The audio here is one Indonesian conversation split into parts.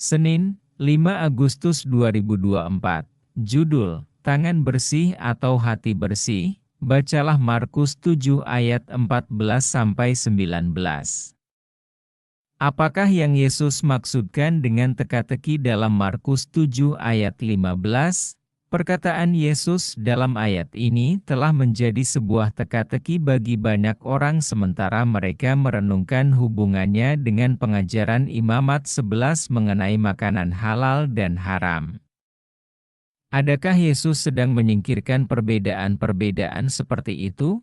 Senin, 5 Agustus 2024. Judul, Tangan Bersih atau Hati Bersih. Bacalah Markus 7 ayat 14-19. Apakah yang Yesus maksudkan dengan teka-teki dalam Markus 7 ayat 15? Perkataan Yesus dalam ayat ini telah menjadi sebuah teka-teki bagi banyak orang sementara mereka merenungkan hubungannya dengan pengajaran Imamat 11 mengenai makanan halal dan haram. Adakah Yesus sedang menyingkirkan perbedaan-perbedaan seperti itu?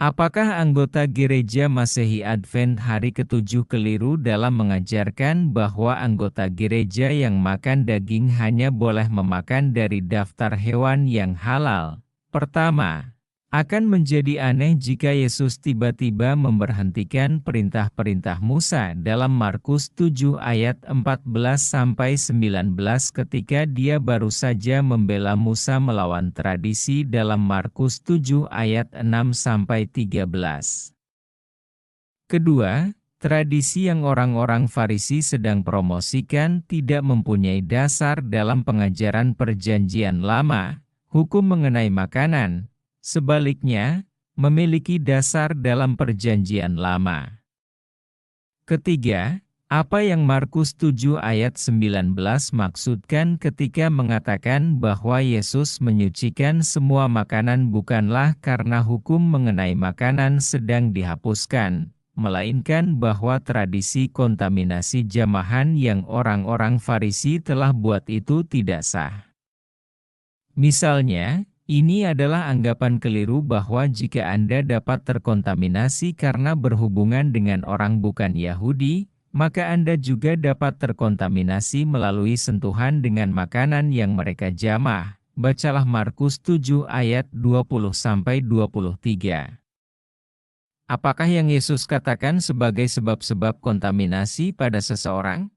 Apakah anggota gereja Masehi Advent hari ke-7 keliru dalam mengajarkan bahwa anggota gereja yang makan daging hanya boleh memakan dari daftar hewan yang halal? Pertama, akan menjadi aneh jika Yesus tiba-tiba memberhentikan perintah-perintah Musa dalam Markus 7 ayat 14-19 ketika dia baru saja membela Musa melawan tradisi dalam Markus 7 ayat 6-13. Kedua, tradisi yang orang-orang Farisi sedang promosikan tidak mempunyai dasar dalam pengajaran Perjanjian Lama, hukum mengenai makanan. Sebaliknya, memiliki dasar dalam Perjanjian Lama. Ketiga, apa yang Markus 7 ayat 19 maksudkan ketika mengatakan bahwa Yesus menyucikan semua makanan bukanlah karena hukum mengenai makanan sedang dihapuskan, melainkan bahwa tradisi kontaminasi jamahan yang orang-orang Farisi telah buat itu tidak sah. Misalnya, ini adalah anggapan keliru bahwa jika Anda dapat terkontaminasi karena berhubungan dengan orang bukan Yahudi, maka Anda juga dapat terkontaminasi melalui sentuhan dengan makanan yang mereka jamah. Bacalah Markus 7 ayat 20-23. Apakah yang Yesus katakan sebagai sebab-sebab kontaminasi pada seseorang?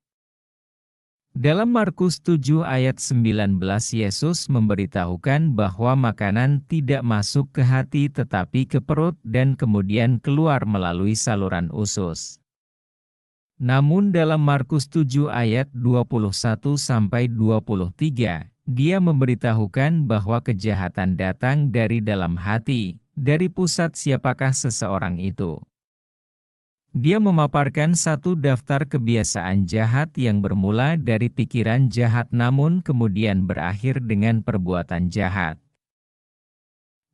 Dalam Markus 7 ayat 19 Yesus memberitahukan bahwa makanan tidak masuk ke hati tetapi ke perut dan kemudian keluar melalui saluran usus. Namun dalam Markus 7 ayat 21-23, dia memberitahukan bahwa kejahatan datang dari dalam hati, dari pusat siapakah seseorang itu. Dia memaparkan satu daftar kebiasaan jahat yang bermula dari pikiran jahat namun kemudian berakhir dengan perbuatan jahat.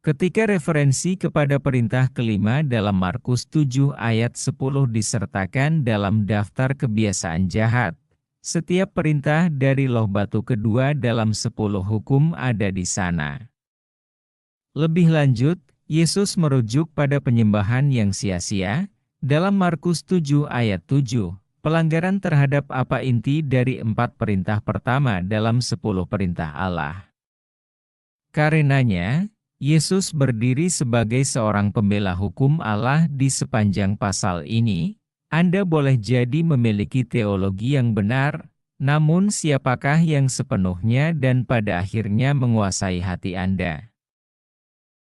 Ketika referensi kepada perintah kelima dalam Markus 7 ayat 10 disertakan dalam daftar kebiasaan jahat, setiap perintah dari loh batu kedua dalam 10 hukum ada di sana. Lebih lanjut, Yesus merujuk pada penyembahan yang sia-sia. Dalam Markus 7 ayat 7, pelanggaran terhadap apa inti dari 4 perintah pertama dalam 10 perintah Allah. Karenanya, Yesus berdiri sebagai seorang pembela hukum Allah di sepanjang pasal ini. Anda boleh jadi memiliki teologi yang benar, namun siapakah yang sepenuhnya dan pada akhirnya menguasai hati Anda?